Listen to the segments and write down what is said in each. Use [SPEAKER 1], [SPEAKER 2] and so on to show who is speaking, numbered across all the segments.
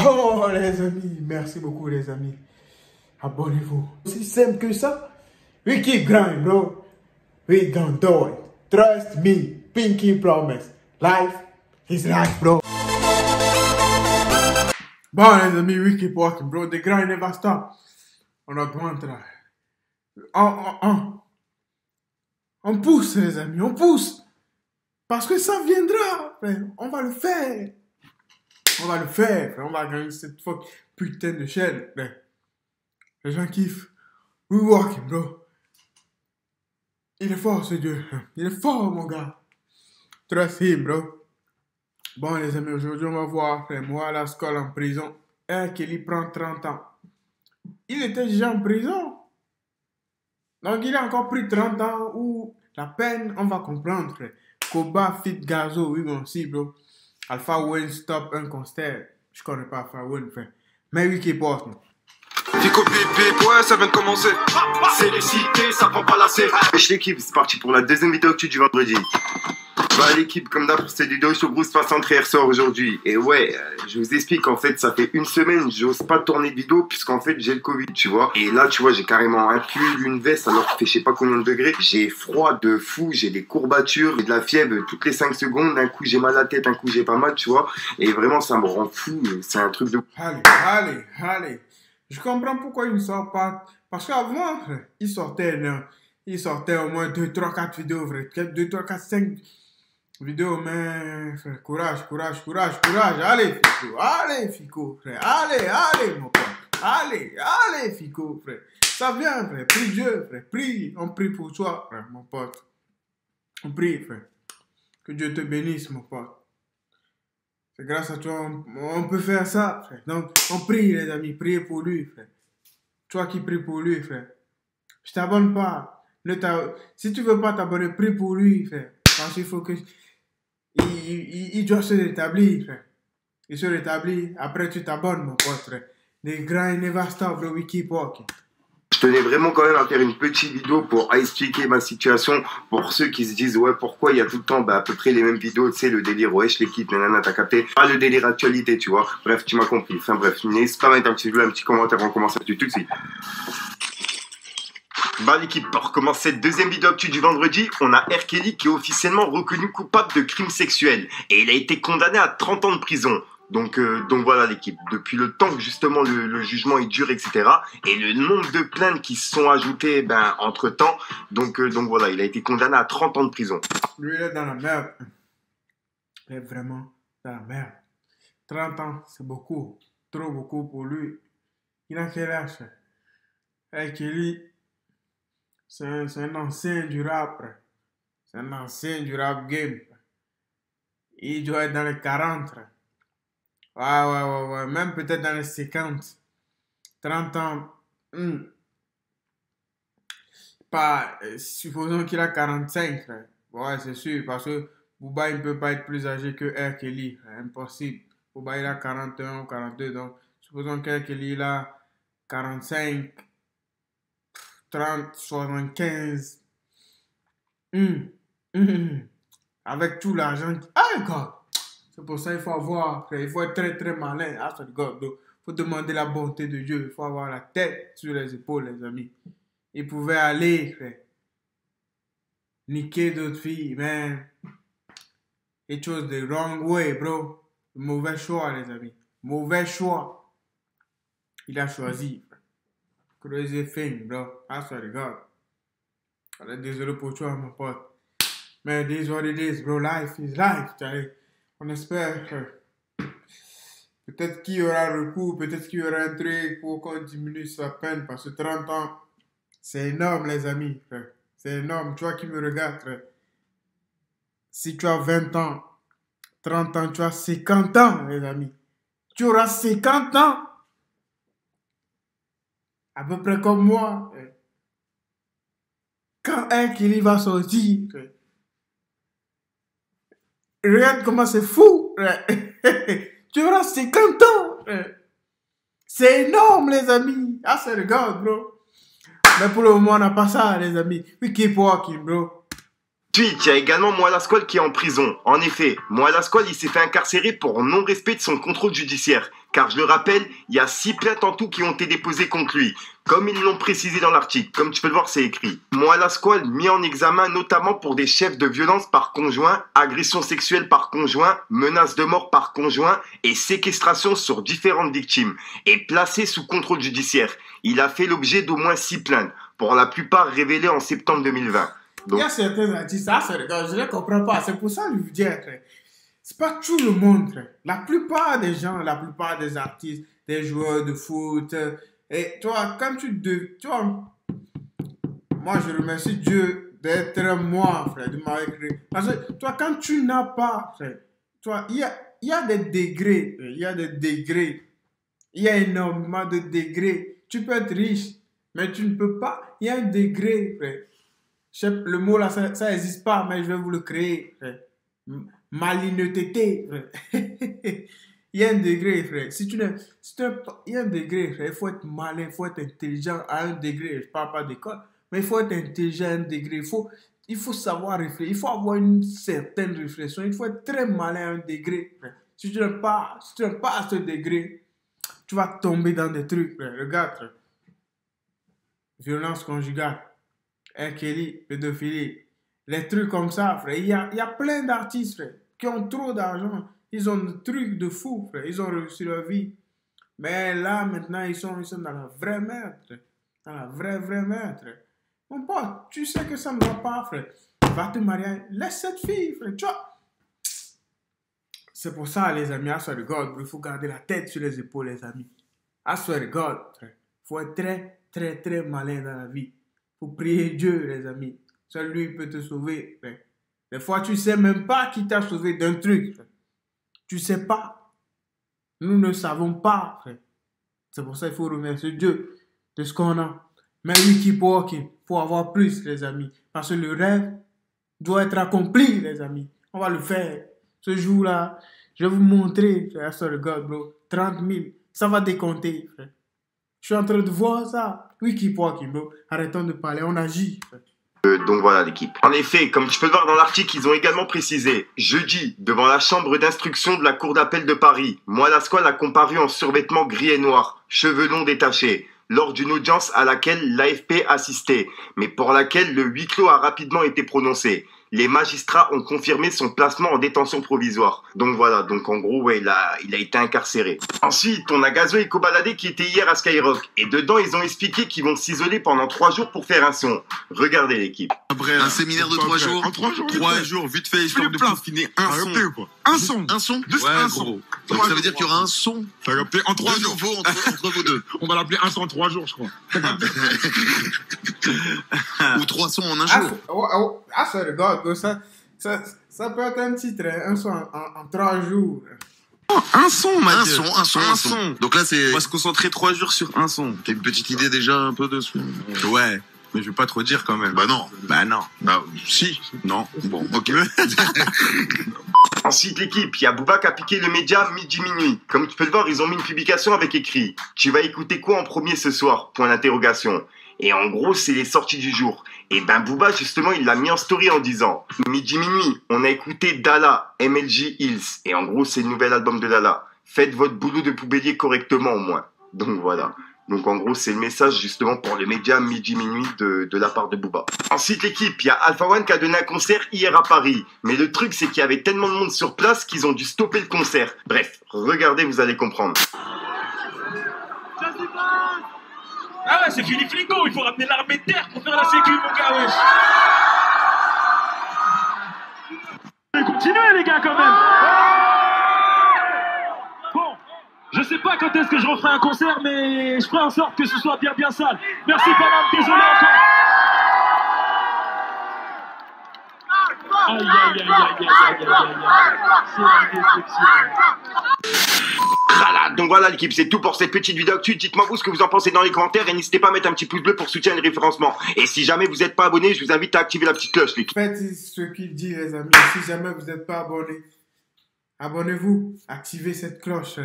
[SPEAKER 1] Bon, les amis, merci beaucoup, les amis. Abonnez-vous. C'est simple que ça. We keep grinding, bro. We gonna do it. Trust me. Pinky promise. Life is life, bro. Bon, les amis, we keep walking, bro. The grind never stop. On augmente là. On pousse, les amis, on pousse. Parce que ça viendra, frère. On va le faire. On va le faire, frère. On va gagner cette putain de chaîne, frère. Les gens kiffent. We walking, bro. Il est fort, ce Dieu. Il est fort, mon gars. Trust him, bro. Bon, les amis, aujourd'hui, on va voir, frère, moi, la Skull en prison. Kelly prend 30 ans. Il était déjà en prison. Donc, il a encore pris 30 ans où la peine, on va comprendre, frère. Koba, Fit, Gazo, oui, bon, si, bro. Alpha One, stop, un concert. Je connais pas Alpha One, frère. Mais oui, qui porte.
[SPEAKER 2] Fico bip, ouais, ça vient de commencer. C'est les cités, ça prend pas la C. Wesh l'équipe, c'est parti pour la deuxième vidéo actu du vendredi. Bah l'équipe, comme d'hab, cette vidéo sur Bruce 63 ressort aujourd'hui. Et ouais, je vous explique, en fait, ça fait une semaine, j'ose pas tourner de vidéo, puisqu'en fait, j'ai le Covid, tu vois. Et là, tu vois, j'ai carrément un pull, une veste, alors qu'il fait je sais pas combien de degrés. J'ai froid de fou, j'ai des courbatures, j'ai de la fièvre toutes les 5 secondes. Un coup, j'ai mal à la tête, un coup, j'ai pas mal, tu vois. Et vraiment, ça me rend fou, c'est un truc de...
[SPEAKER 1] Allez. Je comprends pourquoi il ne sort pas. Parce qu'avant, il sortait au moins 2, 3, 4 vidéos, frère. 2, 3, 4, 5 vidéos, mais frère, courage. Allez, Fico, frère. Allez, mon pote. Allez, Fico, frère. Ça vient, frère. Prie Dieu, frère. Prie. On prie pour toi, frère, mon pote. On prie, frère. Que Dieu te bénisse, mon pote. C'est grâce à toi, on peut faire ça, frère. Donc, on prie, les amis. Priez pour lui, frère. Toi qui pries pour lui, frère. Je t'abonne pas. Si tu veux pas t'abonner, prie pour lui, frère. Parce qu'il faut que... Il doit se rétablir, frère. Il se rétablit. Après, tu t'abonnes, mon pote, frère. The grind never stop, bro. We keep walking.
[SPEAKER 2] Je tenais vraiment quand même à faire une petite vidéo pour expliquer ma situation pour ceux qui se disent ouais pourquoi il y a tout le temps à peu près les mêmes vidéos, tu sais le délire wesh l'équipe nanana t'as capté, pas le délire actualité tu vois, bref tu m'as compris, enfin bref n'hésite pas à mettre un petit commentaire, on commence tout de suite. Bah l'équipe, pour commencer cette deuxième vidéo actu du vendredi, on a R. Kelly qui est officiellement reconnu coupable de crimes sexuels et il a été condamné à 30 ans de prison. Donc voilà l'équipe, depuis le temps que justement le jugement il dure, etc. Et le nombre de plaintes qui se sont ajoutées entre temps, donc voilà, il a été condamné à 30 ans de prison.
[SPEAKER 1] Lui il est dans la merde. Il est vraiment dans la merde. 30 ans, c'est beaucoup, trop beaucoup pour lui. Il a quel âge? Kelly, c'est un ancien du rap. C'est un ancien du rap game. Il doit être dans les 40. Ouais. Même peut-être dans les 50. 30 ans. Pas, supposons qu'il a 45. Frère. Ouais, c'est sûr. Parce que Booba, il ne peut pas être plus âgé que R. Kelly. Impossible. Booba, il a 41 ou 42. Donc, supposons que R. Kelly, il a 45, 30, 75. Avec tout l'argent. Ah, God! C'est pour ça qu'il faut avoir, il faut être très très malin. Ah, ça regarde. Il faut demander la bonté de Dieu. Il faut avoir la tête sur les épaules, les amis. Il pouvait aller, frère, niquer d'autres filles, man. It was the wrong way, bro. Mauvais choix, les amis. Mauvais choix. Il a choisi. Crazy thing, bro. Ah, ça regarde. Désolé pour toi, mon pote. Mais this is what it is, bro. Life is life. On espère que peut-être qu'il y aura recours, peut-être qu'il y aura un truc pour qu'on diminue sa peine, parce que 30 ans, c'est énorme, les amis, frère. C'est énorme. Toi qui me regardes, frère. Si tu as 20 ans, 30 ans, tu as 50 ans, les amis. Tu auras 50 ans. À peu près comme moi. Frère. Quand Kelly va sortir, frère. Regarde comment c'est fou. Tu auras 50 ans. C'est énorme, les amis. Ah, c'est regarde, bro. Mais pour le moment, on n'a pas ça, les amis. We keep walking, bro.
[SPEAKER 2] Ensuite, il y a également Moi la Skull qui est en prison. En effet, Moi la Skull, il s'est fait incarcérer pour non-respect de son contrôle judiciaire. car je le rappelle, il y a 6 plaintes en tout qui ont été déposées contre lui. Comme ils l'ont précisé dans l'article, comme tu peux le voir, c'est écrit. Moala Squal mis en examen notamment pour des chefs de violence par conjoint, agression sexuelle par conjoint, menace de mort par conjoint et séquestration sur différentes victimes, et placé sous contrôle judiciaire. Il a fait l'objet d'au moins 6 plaintes, pour la plupart révélées en septembre 2020.
[SPEAKER 1] Donc, il y a certains artistes, je ne comprends pas, c'est pour ça que je vous dis, c'est pas tout le monde, frère. La plupart des gens, la plupart des artistes, des joueurs de foot, et toi, quand tu vois, moi je remercie Dieu d'être moi, frère, de m'avoir créé. Parce que toi, quand tu n'as pas, frère, toi, il y a des degrés, il y a des degrés, il y a énormément de degrés. Tu peux être riche, mais tu ne peux pas, il y a un degré, frère. Le mot là, ça n'existe pas, mais je vais vous le créer, frère. Malignité, frère. Il y a un degré, frère. Il y a un degré, frère. Il faut être malin, il faut être intelligent à un degré. Je ne parle pas d'école, mais il faut être intelligent à un degré. Il faut savoir réfléchir. Il faut avoir une certaine réflexion. Il faut être très malin à un degré, frère. Si tu n'es pas à ce degré, tu vas tomber dans des trucs, frère. Regarde, frère. Violence conjugale, R. Kelly, pédophilie, les trucs comme ça, frère. Il y a plein d'artistes, frère, qui ont trop d'argent. Ils ont des trucs de fou, frère. Ils ont réussi leur vie. Mais là, maintenant, ils sont dans la vraie merde, frère. Dans la vraie merde, frère. Mon pote, tu sais que ça ne va pas, frère. Va te marier. Laisse cette fille, frère. Tu vois. C'est pour ça, les amis, I swear to God, il faut garder la tête sur les épaules, les amis. I swear to God, frère. Il faut être très malin dans la vie. Il faut prier Dieu, les amis. Seul lui peut te sauver, frère. Des fois, tu ne sais même pas qui t'a sauvé d'un truc, frère. Tu ne sais pas. Nous ne savons pas, frère. C'est pour ça qu'il faut remercier Dieu de ce qu'on a. Mais we keep walking. Il faut avoir plus, les amis. Parce que le rêve doit être accompli, les amis. On va le faire. Ce jour-là, je vais vous montrer, frère, sorry God, bro. 30 000. Ça va décompter, frère. Je suis en train de voir ça. We keep walking, bro. Arrêtons de parler, on agit, frère.
[SPEAKER 2] Donc voilà l'équipe. En effet, comme tu peux le voir dans l'article, ils ont également précisé, jeudi, devant la chambre d'instruction de la cour d'appel de Paris, Moala Squal a comparu en survêtement gris et noir, cheveux longs détachés, lors d'une audience à laquelle l'AFP assistait, mais pour laquelle le huis clos a rapidement été prononcé. Les magistrats ont confirmé son placement en détention provisoire. Donc voilà, donc en gros, ouais, il a été incarcéré. Ensuite, on a Gazo et Kobalade qui étaient hier à Skyrock. Et dedans, ils ont expliqué qu'ils vont s'isoler pendant 3 jours pour faire un son. Regardez l'équipe.
[SPEAKER 3] Après, un séminaire de 3 jours.
[SPEAKER 4] En 3 jours.
[SPEAKER 3] 3 jours, vite fait, histoire de peaufiner un son.
[SPEAKER 4] Un son.
[SPEAKER 3] Un son?
[SPEAKER 4] Juste
[SPEAKER 3] Ouais,
[SPEAKER 4] un
[SPEAKER 3] gros.
[SPEAKER 4] son.
[SPEAKER 3] Donc ça veut dire qu'il y aura un son.
[SPEAKER 4] T'as capté? En 3
[SPEAKER 3] De
[SPEAKER 4] jours.
[SPEAKER 3] nouveau entre vous deux.
[SPEAKER 4] On va l'appeler un son en 3 jours, je crois.
[SPEAKER 3] Ou 3 sons en un jour.
[SPEAKER 1] Ah, sorry God, bro. Ça peut être un titre, hein, un son en 3 jours.
[SPEAKER 4] Un son, mec.
[SPEAKER 3] Un son. Donc là, c'est.
[SPEAKER 5] On va se concentrer 3 jours sur un son.
[SPEAKER 3] T'as une petite idée déjà un peu dessus?
[SPEAKER 5] Ouais, mais je vais pas trop dire quand même.
[SPEAKER 3] Bah non.
[SPEAKER 5] Bah non.
[SPEAKER 3] Bah si.
[SPEAKER 5] Non.
[SPEAKER 3] Bon, ok.
[SPEAKER 2] Ensuite, l'équipe, il y a Booba qui a piqué le média midi minuit. Comme tu peux le voir, ils ont mis une publication avec écrit « Tu vas écouter quoi en premier ce soir ?» Point d'interrogation. Et en gros, c'est les sorties du jour. Et ben Booba, justement, il l'a mis en story en disant « Midi minuit, on a écouté Dala, MLG Hills. » Et en gros, c'est le nouvel album de Dala. Faites votre boulot de poubellier correctement au moins. Donc voilà. Donc en gros, c'est le message justement pour les médias midi minuit de la part de Booba. Ensuite, l'équipe, il y a Alpha One qui a donné un concert hier à Paris. Mais le truc, c'est qu'il y avait tellement de monde sur place qu'ils ont dû stopper le concert. Bref, regardez, vous allez comprendre.
[SPEAKER 6] Ah ouais, c'est Philippe Flico, il faut ramener l'armée de terre pour faire la sécu, mon gars, wesh. Continuez, les gars, quand même. Bon, je sais pas quand est-ce que je referai un concert, mais je ferai en sorte que ce soit bien sale. Merci, Paname, désolé encore. Aïe. C'est la déception.
[SPEAKER 2] Donc voilà l'équipe, c'est tout pour cette petite vidéo actu. Dites-moi vous ce que vous en pensez dans les commentaires et n'hésitez pas à mettre un petit pouce bleu pour soutenir le référencement. Et si jamais vous n'êtes pas abonné, je vous invite à activer la petite cloche l'équipe.
[SPEAKER 1] Faites ce qu'il dit les amis. Si jamais vous n'êtes pas abonné, abonnez-vous. Activez cette cloche.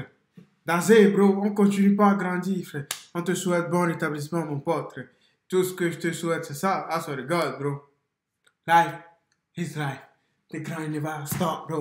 [SPEAKER 1] Dazé bro, on continue pas à grandir frère. On te souhaite bon rétablissement mon pote frère. Tout ce que je te souhaite c'est ça. I swear to God bro. Life is life. The grind never stop bro.